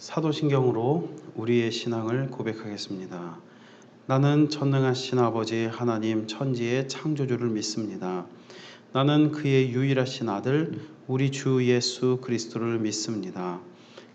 사도신경으로 우리의 신앙을 고백하겠습니다. 나는 전능하신 아버지 하나님 천지의 창조주를 믿습니다. 나는 그의 유일하신 아들 우리 주 예수 그리스도를 믿습니다.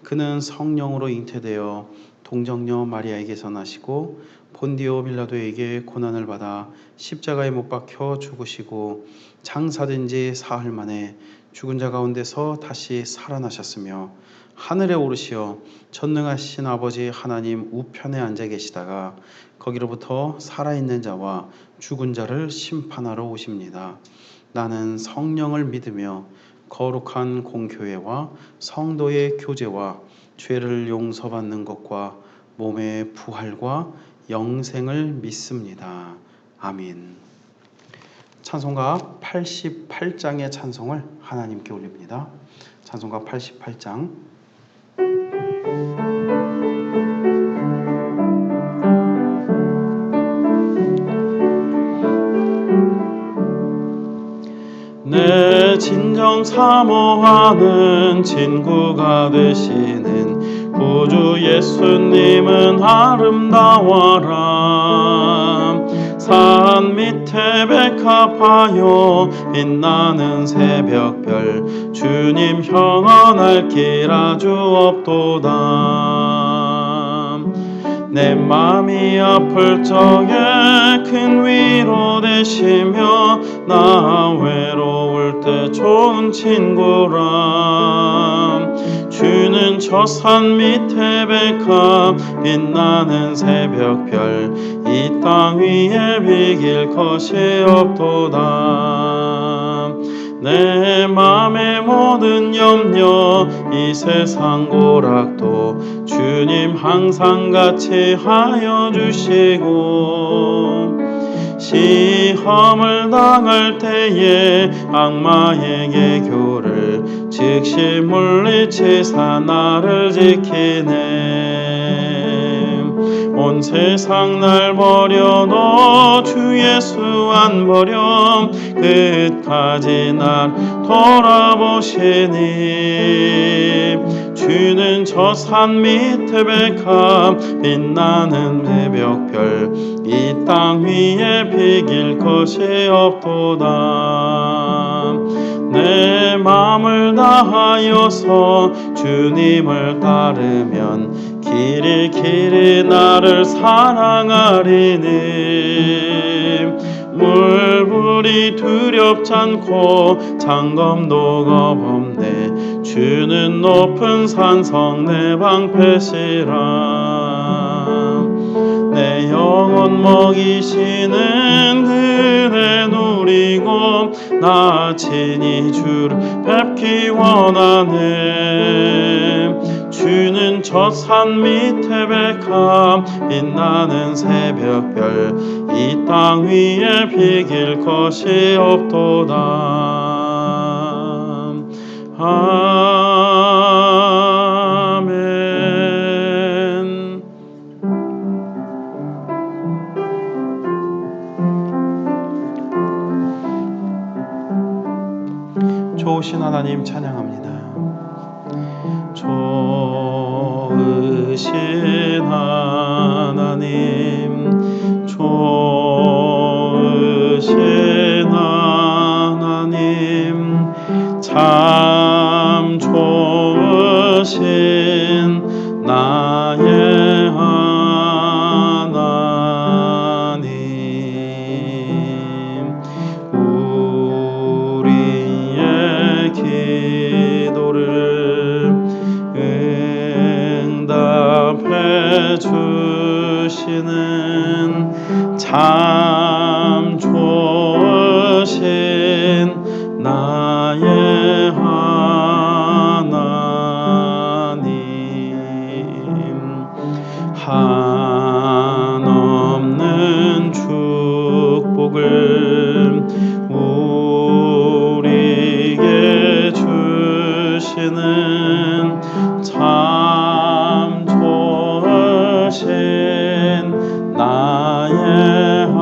그는 성령으로 잉태되어 동정녀 마리아에게서 나시고 본디오 빌라도에게 고난을 받아 십자가에 못 박혀 죽으시고 장사된 지 사흘 만에 죽은 자 가운데서 다시 살아나셨으며 하늘에 오르시어 전능하신 아버지 하나님 우편에 앉아 계시다가 거기로부터 살아있는 자와 죽은 자를 심판하러 오십니다. 나는 성령을 믿으며 거룩한 공교회와 성도의 교제와 죄를 용서받는 것과 몸의 부활과 영생을 믿습니다. 아멘. 찬송가 88장의 찬송을 하나님께 올립니다. 찬송가 88장. 내 진정 사모하는 친구가 되시는 구주 예수님은 아름다워라. 산 밑에 백합하여 빛나는 새벽별 주님 형언할 길 아주 없도다. 내 맘이 아플 적에 큰 위로 되시며 나 외로울 때 좋은 친구라. 주는 저 산 밑에 백합 빛나는 새벽별 이 땅 위에 비길 것이 없도다. 내 맘의 모든 염려 이 세상 고락도 주님 항상 같이 하여 주시고 시험을 당할 때에 악마에게 교를 즉시 물리치사 나를 지키네. 온 세상 날 버려도 주 예수 안 버려 끝까지 날 돌아보시니. 주는 저 산 밑에 백합 빛나는 새벽별 이 땅 위에 비길 것이 없도다. 내 마음을 다하여서 주님을 따르면 길이 길이 나를 사랑하리니. 물불이 두렵지 않고 장검도 겁없네. 주는 높은 산성 내 방패시라. 내 영혼 먹이시는 그대 누리고 나 친히 주를 뵙기 원하네. 주는 저 산 밑에 백합 빛나는 새벽별 이 땅 위에 비길 것이 없도다. 아멘. 좋으신 하나님 찬양합니다. 좋으신 하나님, 좋으신 하나님, 참 좋으신 나의 하나님. 우리의 기도를 응답해 주시는 참 좋으신 나의 하나님. 한없는 축복을 우리에게 주시는 참 좋으신 나의 하나님.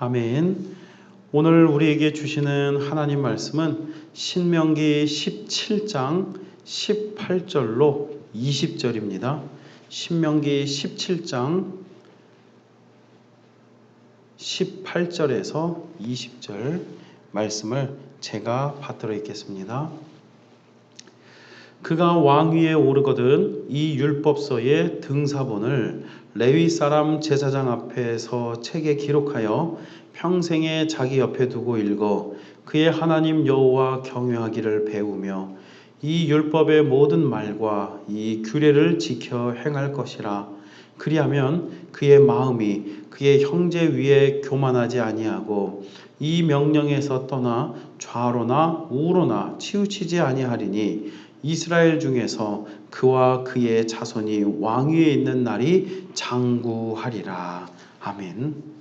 아멘. 오늘 우리에게 주시는 하나님 말씀은 신명기 17장 18절로 20절입니다. 신명기 17장 18절에서 20절 말씀을 제가 받들어 읽겠습니다. 그가 왕위에 오르거든 이 율법서의 등사본을 레위 사람 제사장 앞에서 책에 기록하여 평생에 자기 옆에 두고 읽어 그의 하나님 여호와 경외하기를 배우며 이 율법의 모든 말과 이 규례를 지켜 행할 것이라. 그리하면 그의 마음이 그의 형제 위에 교만하지 아니하고 이 명령에서 떠나 좌로나 우로나 치우치지 아니하리니 이스라엘 중에서 그와 그의 자손이 왕위에 있는 날이 장구하리라. 아멘.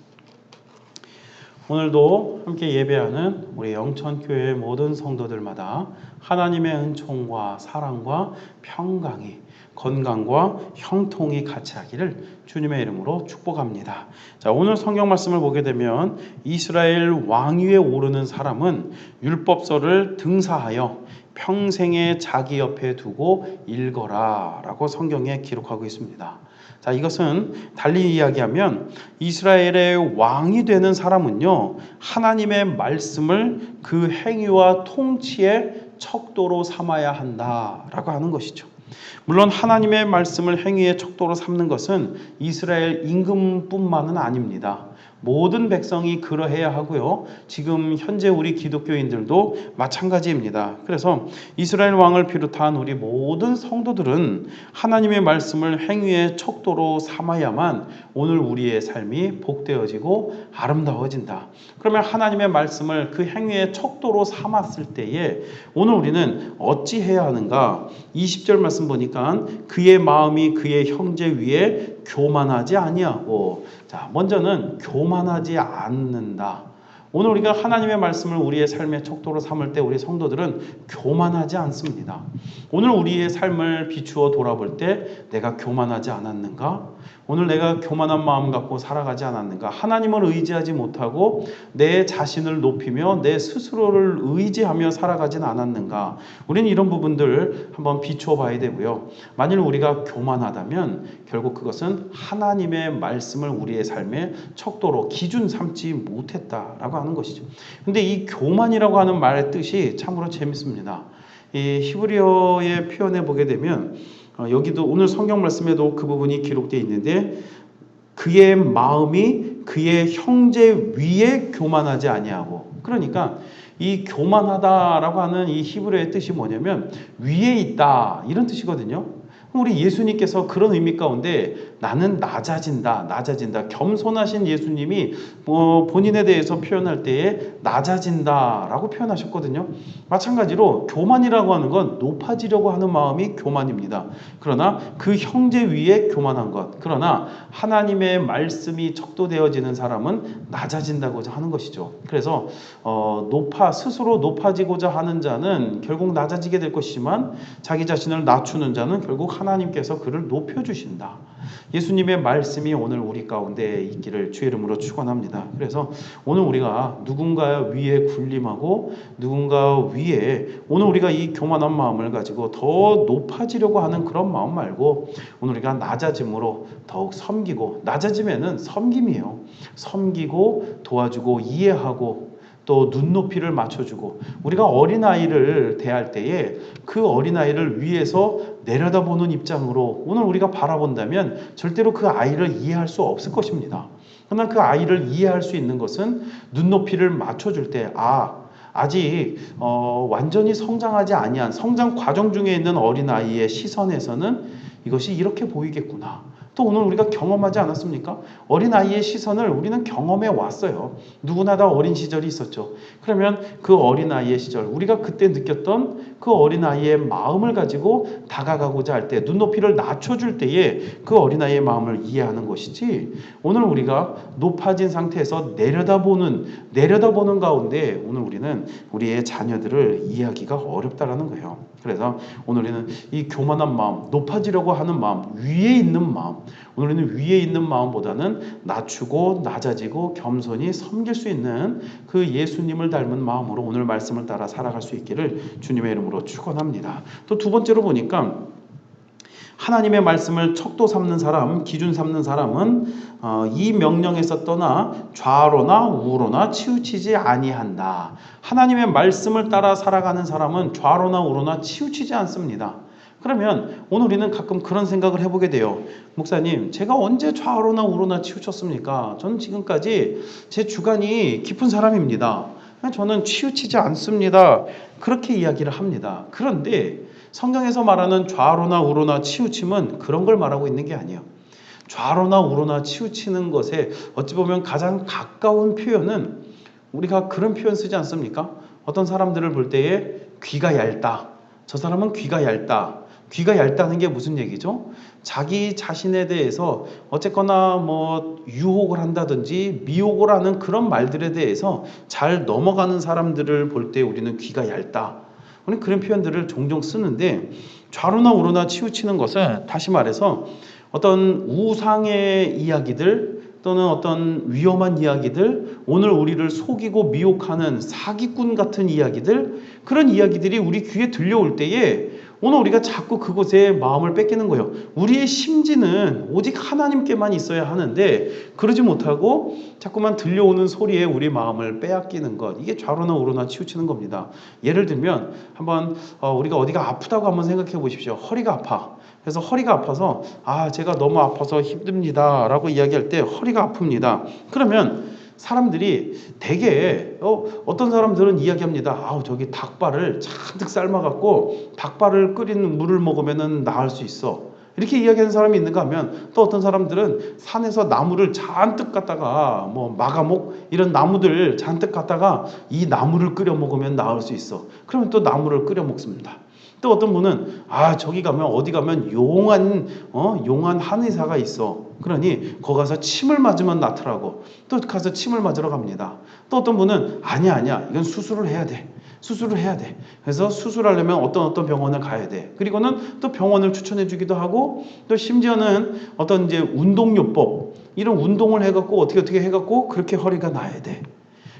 오늘도 함께 예배하는 우리 영천교회 모든 성도들마다 하나님의 은총과 사랑과 평강이, 건강과 형통이 같이 하기를 주님의 이름으로 축복합니다. 자, 오늘 성경 말씀을 보게 되면 이스라엘 왕위에 오르는 사람은 율법서를 등사하여 평생에 자기 옆에 두고 읽어라 라고 성경에 기록하고 있습니다. 자, 이것은 달리 이야기하면 이스라엘의 왕이 되는 사람은요, 하나님의 말씀을 그 행위와 통치의 척도로 삼아야 한다라고 하는 것이죠. 물론 하나님의 말씀을 행위의 척도로 삼는 것은 이스라엘 임금뿐만은 아닙니다. 모든 백성이 그러해야 하고요. 지금 현재 우리 기독교인들도 마찬가지입니다. 그래서 이스라엘 왕을 비롯한 우리 모든 성도들은 하나님의 말씀을 행위의 척도로 삼아야만 오늘 우리의 삶이 복되어지고 아름다워진다. 그러면 하나님의 말씀을 그 행위의 척도로 삼았을 때에 오늘 우리는 어찌해야 하는가? 20절 말씀 보니까 그의 마음이 그의 형제 위에 교만하지 아니하고, 자, 먼저는 교만하지 않는다. 오늘 우리가 하나님의 말씀을 우리의 삶의 척도로 삼을 때 우리 성도들은 교만하지 않습니다. 오늘 우리의 삶을 비추어 돌아볼 때 내가 교만하지 않았는가? 오늘 내가 교만한 마음 갖고 살아가지 않았는가? 하나님을 의지하지 못하고 내 자신을 높이며 내 스스로를 의지하며 살아가진 않았는가? 우리는 이런 부분들 한번 비추어 봐야 되고요. 만일 우리가 교만하다면 결국 그것은 하나님의 말씀을 우리의 삶의 척도로 기준 삼지 못했다라고 하는 것이죠. 근데 이 교만이라고 하는 말의 뜻이 참으로 재밌습니다. 이 히브리어의 표현에 보게 되면 여기도 오늘 성경 말씀에도 그 부분이 기록되어 있는데 그의 마음이 그의 형제 위에 교만하지 아니하고, 그러니까 이 교만하다라고 하는 이 히브리어의 뜻이 뭐냐면 위에 있다 이런 뜻이거든요. 우리 예수님께서 그런 의미 가운데 나는 낮아진다. 겸손하신 예수님이 본인에 대해서 표현할 때에 낮아진다라고 표현하셨거든요. 마찬가지로 교만이라고 하는 건 높아지려고 하는 마음이 교만입니다. 그러나 그 형제 위에 교만한 것. 그러나 하나님의 말씀이 척도되어지는 사람은 낮아진다고자 하는 것이죠. 그래서 스스로 높아지고자 하는 자는 결국 낮아지게 될 것이지만 자기 자신을 낮추는 자는 결국 하나님께서 그를 높여주신다. 예수님의 말씀이 오늘 우리 가운데 있기를 주의 이름으로 축원합니다. 그래서 오늘 우리가 누군가 위에 군림하고 누군가 위에 오늘 우리가 이 교만한 마음을 가지고 더 높아지려고 하는 그런 마음 말고 오늘 우리가 낮아짐으로 더욱 섬기고, 낮아지면은 섬김이에요. 섬기고 도와주고 이해하고 또 눈높이를 맞춰주고, 우리가 어린아이를 대할 때에 그 어린아이를 위에서 내려다보는 입장으로 오늘 우리가 바라본다면 절대로 그 아이를 이해할 수 없을 것입니다. 그러나 그 아이를 이해할 수 있는 것은 눈높이를 맞춰줄 때 아직 완전히 성장하지 아니한 성장 과정 중에 있는 어린아이의 시선에서는 이것이 이렇게 보이겠구나. 또 오늘 우리가 경험하지 않았습니까? 어린아이의 시선을 우리는 경험해 왔어요. 누구나 다 어린 시절이 있었죠. 그러면 그 어린아이의 시절, 우리가 그때 느꼈던 그 어린아이의 마음을 가지고 다가가고자 할 때, 눈높이를 낮춰줄 때에 그 어린아이의 마음을 이해하는 것이지, 오늘 우리가 높아진 상태에서 내려다보는 가운데 오늘 우리는 우리의 자녀들을 이해하기가 어렵다라는 거예요. 그래서 오늘 우리는 이 교만한 마음, 높아지려고 하는 마음, 위에 있는 마음, 오늘 우리는 위에 있는 마음보다는 낮추고 낮아지고 겸손히 섬길 수 있는 그 예수님을 닮은 마음으로 오늘 말씀을 따라 살아갈 수 있기를 주님의 이름으로 축원합니다. 또 두 번째로 보니까 하나님의 말씀을 척도 삼는 사람, 기준 삼는 사람은 이 명령에서 떠나 좌로나 우로나 치우치지 아니한다. 하나님의 말씀을 따라 살아가는 사람은 좌로나 우로나 치우치지 않습니다. 그러면 오늘 우리는 가끔 그런 생각을 해보게 돼요. 목사님, 제가 언제 좌로나 우로나 치우쳤습니까? 저는 지금까지 제 주관이 깊은 사람입니다. 저는 치우치지 않습니다. 그렇게 이야기를 합니다. 그런데 성경에서 말하는 좌로나 우로나 치우침은 그런 걸 말하고 있는 게 아니에요. 좌로나 우로나 치우치는 것에 어찌 보면 가장 가까운 표현은 우리가 그런 표현 쓰지 않습니까? 어떤 사람들을 볼 때에 귀가 얇다. 저 사람은 귀가 얇다. 귀가 얇다는 게 무슨 얘기죠? 자기 자신에 대해서 어쨌거나 뭐 유혹을 한다든지 미혹을 하는 그런 말들에 대해서 잘 넘어가는 사람들을 볼 때 우리는 귀가 얇다. 우리는 그런 표현들을 종종 쓰는데, 좌로나 우로나 치우치는 것은 다시 말해서 어떤 우상의 이야기들 또는 어떤 위험한 이야기들, 오늘 우리를 속이고 미혹하는 사기꾼 같은 이야기들, 그런 이야기들이 우리 귀에 들려올 때에 오늘 우리가 자꾸 그곳에 마음을 뺏기는 거예요. 우리의 심지는 오직 하나님께만 있어야 하는데 그러지 못하고 자꾸만 들려오는 소리에 우리 마음을 빼앗기는 것, 이게 좌로나 우로나 치우치는 겁니다. 예를 들면 한번 우리가 어디가 아프다고 한번 생각해 보십시오. 허리가 아파. 그래서 허리가 아파서 제가 너무 아파서 힘듭니다 라고 이야기할 때 허리가 아픕니다. 그러면 사람들이 되게 어떤 사람들은 이야기합니다. 저기 닭발을 잔뜩 삶아갖고 닭발을 끓인 물을 먹으면 나을 수 있어. 이렇게 이야기하는 사람이 있는가 하면, 또 어떤 사람들은 산에서 나무를 잔뜩 갖다가 뭐 마가목 이런 나무들 잔뜩 갖다가 이 나무를 끓여 먹으면 나을 수 있어. 그러면 또 나무를 끓여 먹습니다. 또 어떤 분은 저기 가면 어디 가면 용한 한의사가 있어. 그러니 거기 가서 침을 맞으면 낫더라고. 또 가서 침을 맞으러 갑니다. 또 어떤 분은 아니야 이건 수술을 해야 돼. 그래서 수술하려면 어떤 병원을 가야 돼. 그리고는 또 병원을 추천해 주기도 하고, 또 심지어는 어떤 이제 운동요법, 이런 운동을 해갖고 어떻게 해갖고 그렇게 허리가 나야 돼.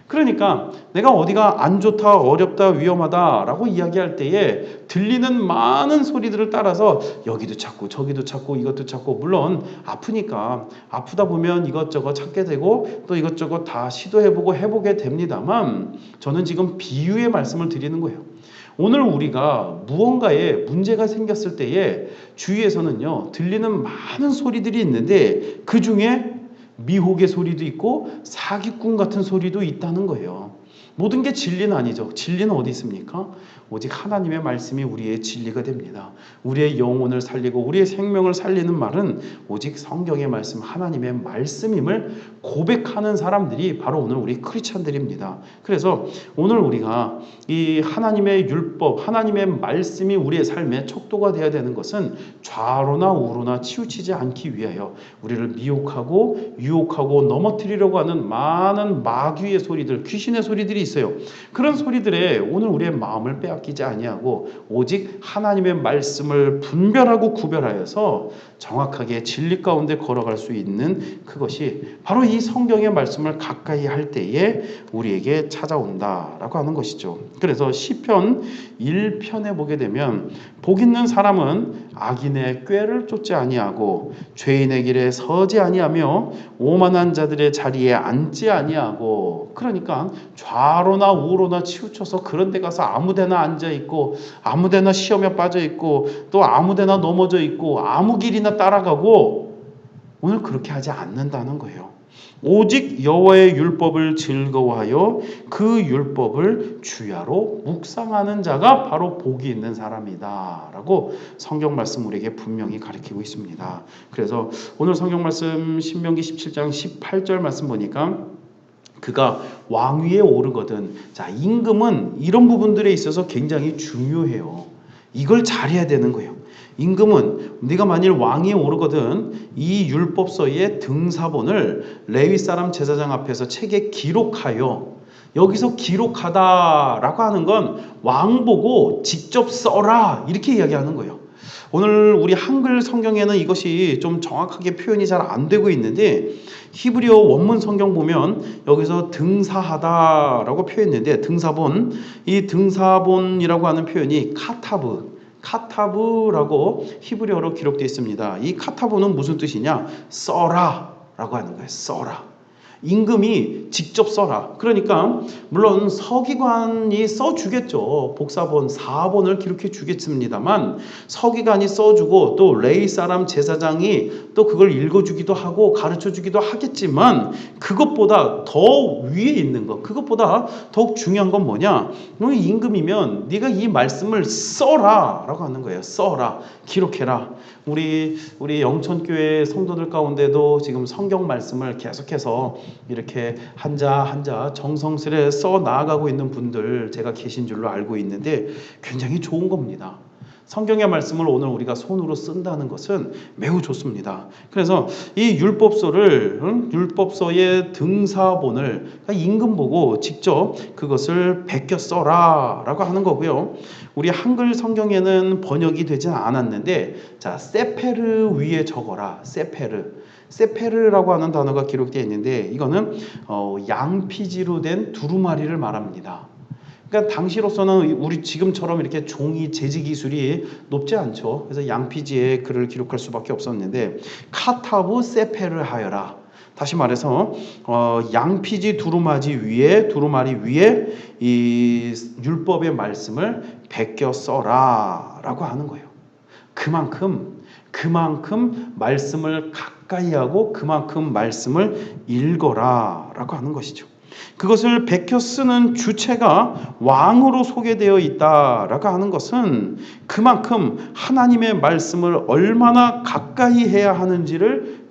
그러니까 내가 어디가 안 좋다, 어렵다, 위험하다라고 이야기할 때에 들리는 많은 소리들을 따라서 여기도 찾고 저기도 찾고 이것도 찾고, 물론 아프니까 아프다 보면 이것저것 찾게 되고 또 이것저것 다 시도해보고 해보게 됩니다만, 저는 지금 비유의 말씀을 드리는 거예요. 오늘 우리가 무언가에 문제가 생겼을 때에 주위에서는요 들리는 많은 소리들이 있는데 그 중에 미혹의 소리도 있고 사기꾼 같은 소리도 있다는 거예요. 모든 게 진리는 아니죠. 진리는 어디 있습니까? 오직 하나님의 말씀이 우리의 진리가 됩니다. 우리의 영혼을 살리고 우리의 생명을 살리는 말은 오직 성경의 말씀, 하나님의 말씀임을 고백하는 사람들이 바로 오늘 우리 크리스찬들입니다. 그래서 오늘 우리가 이 하나님의 율법, 하나님의 말씀이 우리의 삶의 척도가 되어야 되는 것은 좌로나 우로나 치우치지 않기 위하여 우리를 미혹하고 유혹하고 넘어뜨리려고 하는 많은 마귀의 소리들, 귀신의 소리들이 있어요. 그런 소리들에 오늘 우리의 마음을 빼앗기지 아니하고 오직 하나님의 말씀을 분별하고 구별하여서 정확하게 진리 가운데 걸어갈 수 있는 그것이 바로 이 성경의 말씀을 가까이 할 때에 우리에게 찾아온다라고 하는 것이죠. 그래서 시편 1편에 보게 되면 복 있는 사람은 악인의 꾀를 쫓지 아니하고 죄인의 길에 서지 아니하며 오만한 자들의 자리에 앉지 아니하고, 그러니까 좌로나 우로나 치우쳐서 그런 데 가서 아무데나 앉아있고 아무데나 시험에 빠져있고 또 아무데나 넘어져 있고 아무 길이나 따라가고, 오늘 그렇게 하지 않는다는 거예요. 오직 여호와의 율법을 즐거워하여 그 율법을 주야로 묵상하는 자가 바로 복이 있는 사람이다 라고 성경 말씀 우리에게 분명히 가르치고 있습니다. 그래서 오늘 성경 말씀 신명기 17장 18절 말씀 보니까 그가 왕위에 오르거든. 자, 임금은 이런 부분들에 있어서 굉장히 중요해요. 이걸 잘해야 되는 거예요. 임금은 네가 만일 왕위에 오르거든 이 율법서의 등사본을 레위 사람 제사장 앞에서 책에 기록하여, 여기서 기록하다라고 하는 건 왕 보고 직접 써라 이렇게 이야기하는 거예요. 오늘 우리 한글 성경에는 이것이 좀 정확하게 표현이 잘 안 되고 있는데, 히브리어 원문 성경 보면 여기서 등사하다라고 표현했는데, 등사본, 이 등사본이라고 하는 표현이 카타브라고 히브리어로 기록되어 있습니다. 이 카타브는 무슨 뜻이냐? 써라라고 하는 거예요. 써라. 임금이 직접 써라. 그러니까 물론 서기관이 써주겠죠. 복사본, 사본을 기록해 주겠습니다만 서기관이 써주고 또 레위 사람 제사장이 또 그걸 읽어주기도 하고 가르쳐주기도 하겠지만, 그것보다 더 위에 있는 것, 그것보다 더욱 중요한 건 뭐냐? 너희 임금이면 네가 이 말씀을 써라 라고 하는 거예요. 써라, 기록해라. 우리 영천교회 성도들 가운데도 지금 성경 말씀을 계속해서 이렇게 한자 정성스레 써 나아가고 있는 분들 제가 계신 줄로 알고 있는데, 굉장히 좋은 겁니다. 성경의 말씀을 오늘 우리가 손으로 쓴다는 것은 매우 좋습니다. 그래서 이 율법서의 등사본을 임금 보고 직접 그것을 베껴 써라 라고 하는 거고요. 우리 한글 성경에는 번역이 되지 않았는데, 자, 세페르 위에 적어라. 세페르라고 하는 단어가 기록되어 있는데, 이거는 양피지로 된 두루마리를 말합니다. 그러니까 당시로서는 우리 지금처럼 이렇게 종이 제지 기술이 높지 않죠. 그래서 양피지에 글을 기록할 수밖에 없었는데, 카타브 세페르 하여라. 다시 말해서 양피지 두루마리 위에 이 율법의 말씀을 베껴 써라라고 하는 거예요. 그만큼 말씀을 가까이 하고 그만큼 말씀을 읽어라라고 하는 것이죠. 그것을 베껴 쓰는 주체가 왕으로 소개되어 있다라고 하는 것은 그만큼 하나님의 말씀을 얼마나 가까이 해야 하는지를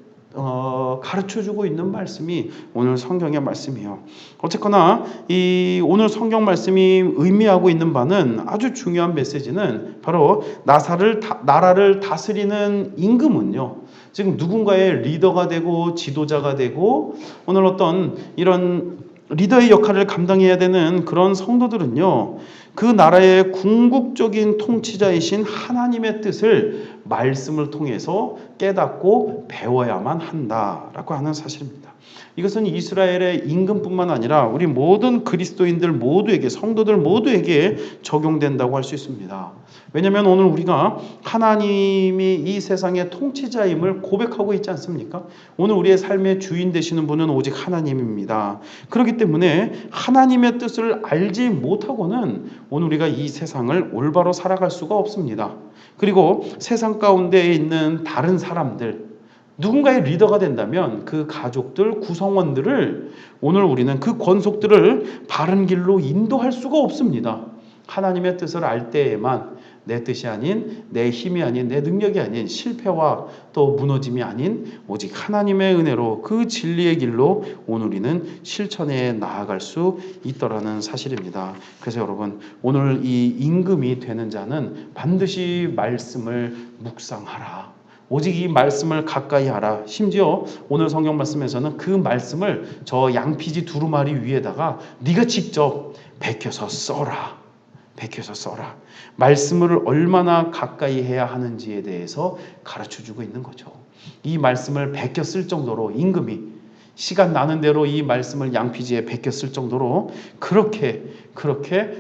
가르쳐주고 있는 말씀이 오늘 성경의 말씀이에요. 어쨌거나 이 오늘 성경 말씀이 의미하고 있는 바는, 아주 중요한 메시지는 바로 나라를 다스리는 임금은요, 지금 누군가의 리더가 되고 지도자가 되고, 오늘 어떤 이런 리더의 역할을 감당해야 되는 그런 성도들은요, 그 나라의 궁극적인 통치자이신 하나님의 뜻을 말씀을 통해서 깨닫고 배워야만 한다라고 하는 사실입니다. 이것은 이스라엘의 임금뿐만 아니라 우리 모든 그리스도인들 모두에게, 성도들 모두에게 적용된다고 할 수 있습니다. 왜냐하면 오늘 우리가 하나님이 이 세상의 통치자임을 고백하고 있지 않습니까? 오늘 우리의 삶의 주인 되시는 분은 오직 하나님입니다. 그렇기 때문에 하나님의 뜻을 알지 못하고는 오늘 우리가 이 세상을 올바로 살아갈 수가 없습니다. 그리고 세상 가운데 있는 다른 사람들, 누군가의 리더가 된다면 그 가족들, 구성원들을 오늘 우리는 그 권속들을 바른 길로 인도할 수가 없습니다. 하나님의 뜻을 알 때에만 내 뜻이 아닌, 내 힘이 아닌, 내 능력이 아닌, 실패와 또 무너짐이 아닌 오직 하나님의 은혜로 그 진리의 길로 오늘 우리는 실천해 나아갈 수 있더라는 사실입니다. 그래서 여러분, 오늘 이 임금이 되는 자는 반드시 말씀을 묵상하라. 오직 이 말씀을 가까이 하라. 심지어 오늘 성경 말씀에서는 그 말씀을 저 양피지 두루마리 위에다가 네가 직접 베껴서 써라. 말씀을 얼마나 가까이 해야 하는지에 대해서 가르쳐주고 있는 거죠. 이 말씀을 베껴 쓸 정도로 임금이 시간 나는 대로 이 말씀을 양피지에 베껴 쓸 정도로 그렇게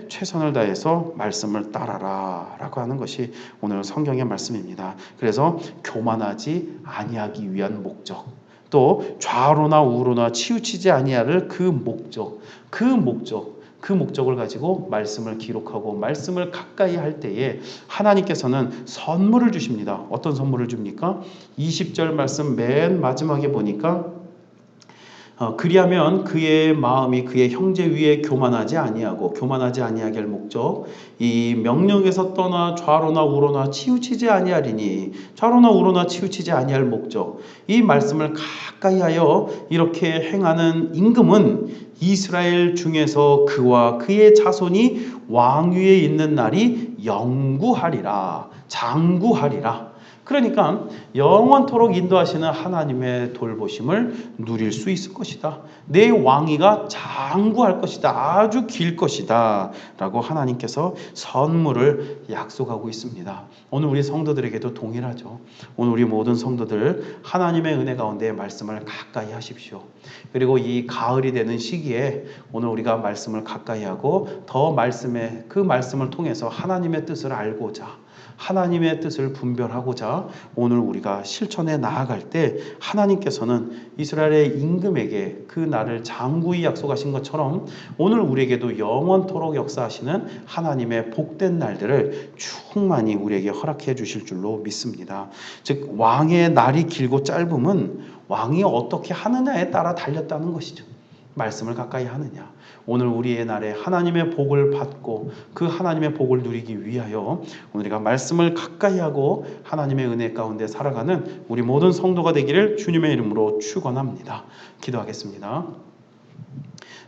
최선을 다해서 말씀을 따라라 라고 하는 것이 오늘 성경의 말씀입니다. 그래서 교만하지 아니하기 위한 목적, 또 좌로나 우로나 치우치지 아니할 그 목적을 가지고 말씀을 기록하고 말씀을 가까이 할 때에 하나님께서는 선물을 주십니다. 어떤 선물을 줍니까? 20절 말씀 맨 마지막에 보니까 그리하면 그의 마음이 그의 형제 위에 교만하지 아니하고 교만하지 아니하게 할 목적 이 명령에서 떠나 좌로나 우로나 치우치지 아니하리니 좌로나 우로나 치우치지 아니할 목적 이 말씀을 가까이하여 이렇게 행하는 임금은 이스라엘 중에서 그와 그의 자손이 왕위에 있는 날이 영구하리라 장구하리라. 그러니까 영원토록 인도하시는 하나님의 돌보심을 누릴 수 있을 것이다. 내 왕위가 장구할 것이다. 아주 길 것이다. 라고 하나님께서 선물을 약속하고 있습니다. 오늘 우리 성도들에게도 동일하죠. 오늘 우리 모든 성도들 하나님의 은혜 가운데 말씀을 가까이 하십시오. 그리고 이 가을이 되는 시기에 오늘 우리가 말씀을 가까이 하고 더 말씀에 그 말씀을 통해서 하나님의 뜻을 알고자 하나님의 뜻을 분별하고자 오늘 우리가 실천해 나아갈 때 하나님께서는 이스라엘의 임금에게 그 날을 장구히 약속하신 것처럼 오늘 우리에게도 영원토록 역사하시는 하나님의 복된 날들을 충만히 우리에게 허락해 주실 줄로 믿습니다. 즉 왕의 날이 길고 짧음은 왕이 어떻게 하느냐에 따라 달렸다는 것이죠. 말씀을 가까이 하느냐. 오늘 우리의 날에 하나님의 복을 받고 그 하나님의 복을 누리기 위하여 오늘 우리가 말씀을 가까이 하고 하나님의 은혜 가운데 살아가는 우리 모든 성도가 되기를 주님의 이름으로 축원합니다. 기도하겠습니다.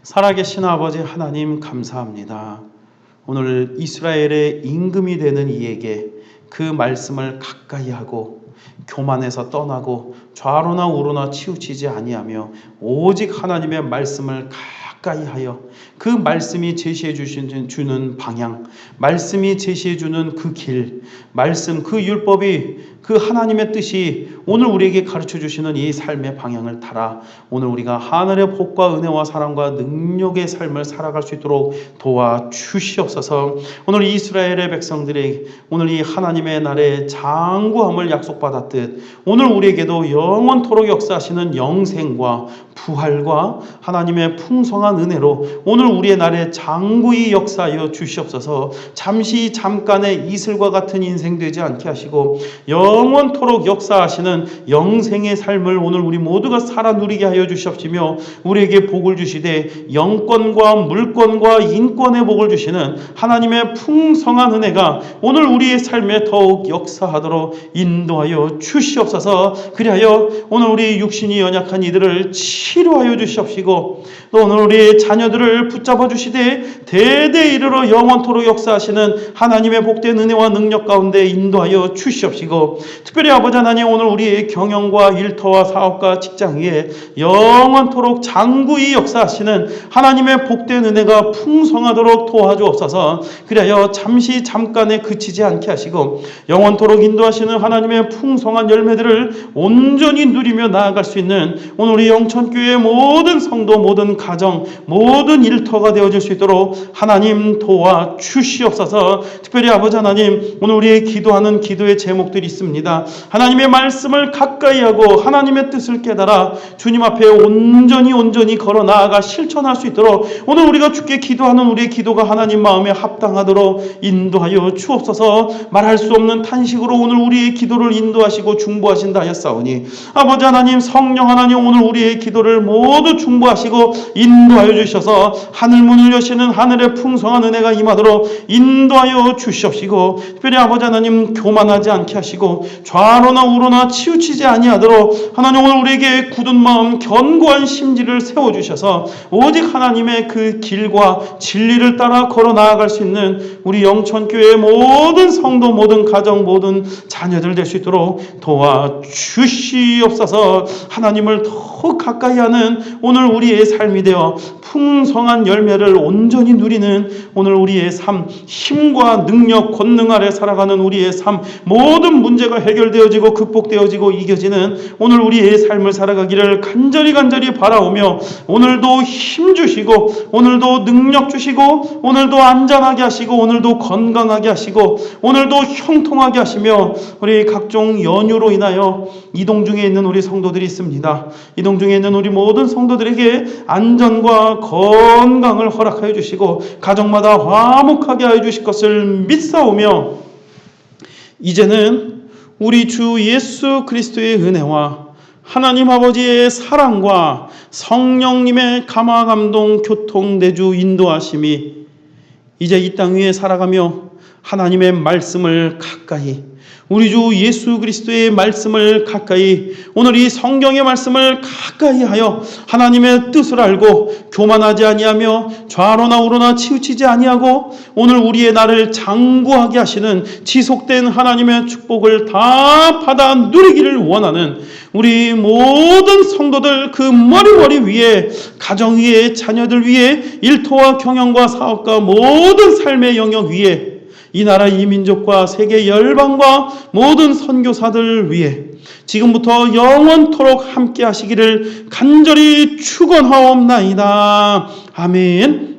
살아계신 아버지 하나님 감사합니다. 오늘 이스라엘의 임금이 되는 이에게 그 말씀을 가까이 하고 교만에서 떠나고 좌로나 우로나 치우치지 아니하며 오직 하나님의 말씀을 가까이 하여 그 말씀이 제시해 주는 방향, 말씀이 제시해 주는 그 길, 말씀 그 율법이 그 하나님의 뜻이 오늘 우리에게 가르쳐 주시는 이 삶의 방향을 따라 오늘 우리가 하늘의 복과 은혜와 사랑과 능력의 삶을 살아갈 수 있도록 도와주시옵소서. 오늘 이스라엘의 백성들이 오늘 이 하나님의 날에 장구함을 약속받았듯 오늘 우리에게도 영원토록 역사하시는 영생과 부활과 하나님의 풍성한 은혜로 오늘 우리의 날에 장구히 역사하여 주시옵소서. 잠깐의 이슬과 같은 인생 되지 않게 하시고 영원토록 역사하시는 영생의 삶을 오늘 우리 모두가 살아 누리게 하여 주시옵시며 우리에게 복을 주시되 영권과 물권과 인권의 복을 주시는 하나님의 풍성한 은혜가 오늘 우리의 삶에 더욱 역사하도록 인도하여 주시옵소서. 그리하여 오늘 우리 육신이 연약한 이들을 치료하여 주시옵시고 또 오늘 우리 자녀들을 붙잡아 주시되 대대 이르러 영원토록 역사하시는 하나님의 복된 은혜와 능력 가운데 인도하여 주시옵시고 특별히 아버지 하나님 오늘 우리의 경영과 일터와 사업과 직장 위에 영원토록 장구히 역사하시는 하나님의 복된 은혜가 풍성하도록 도와주옵소서. 그리하여 잠깐에 그치지 않게 하시고 영원토록 인도하시는 하나님의 풍성한 열매들을 온전히 누리며 나아갈 수 있는 오늘 우리 영천교회의 모든 성도 모든 가정 모든 일터가 되어질 수 있도록 하나님 도와주시옵소서. 특별히 아버지 하나님 오늘 우리의 기도하는 기도의 제목들이 있습니다. 하나님의 말씀을 가까이 하고 하나님의 뜻을 깨달아 주님 앞에 온전히 걸어 나아가 실천할 수 있도록 오늘 우리가 주께 기도하는 우리의 기도가 하나님 마음에 합당하도록 인도하여 주옵소서. 말할 수 없는 탄식으로 오늘 우리의 기도를 인도하시고 중보하신다 하였사오니 아버지 하나님 성령 하나님 오늘 우리의 기도를 모두 중보하시고 인도하여 주셔서 하늘문을 여시는 하늘의 풍성한 은혜가 임하도록 인도하여 주시옵시고 특별히 아버지 하나님 교만하지 않게 하시고 좌로나 우로나 치우치지 아니하도록 하나님 오늘 우리에게 굳은 마음 견고한 심지를 세워주셔서 오직 하나님의 그 길과 진리를 따라 걸어 나아갈 수 있는 우리 영천교회의 모든 성도 모든 가정 모든 자녀들 될 수 있도록 도와주시옵소서. 하나님을 더욱 가까이 하는 오늘 우리의 삶이 되어 풍성한 열매를 온전히 누리는 오늘 우리의 삶 힘과 능력 권능 아래 살아가는 우리의 삶 모든 문제가 해결되어지고 극복되어지고 이겨지는 오늘 우리의 삶을 살아가기를 간절히 바라오며 오늘도 힘 주시고 오늘도 능력 주시고 오늘도 안전하게 하시고 오늘도 건강하게 하시고 오늘도 형통하게 하시며 우리 각종 연유로 인하여 이동 중에 있는 우리 성도들이 있습니다. 이동 중에 있는 우리 모든 성도들에게 안전과 건강을 허락하여 주시고 가정마다 화목하게 하여 주실 것을 믿사오며 이제는 우리 주 예수 그리스도의 은혜와 하나님 아버지의 사랑과 성령님의 감화 감동 교통 내주 인도하심이 이제 이 땅 위에 살아가며 하나님의 말씀을 가까이, 우리 주 예수 그리스도의 말씀을 가까이, 오늘 이 성경의 말씀을 가까이 하여 하나님의 뜻을 알고 교만하지 아니하며 좌로나 우로나 치우치지 아니하고 오늘 우리의 날을 장구하게 하시는 지속된 하나님의 축복을 다 받아 누리기를 원하는 우리 모든 성도들, 그 머리 위에, 가정 위에, 자녀들 위에, 일터와 경영과 사업과 모든 삶의 영역 위에, 이 나라 이 민족과 세계 열방과 모든 선교사들 위해 지금부터 영원토록 함께 하시기를 간절히 축원하옵나이다. 아멘.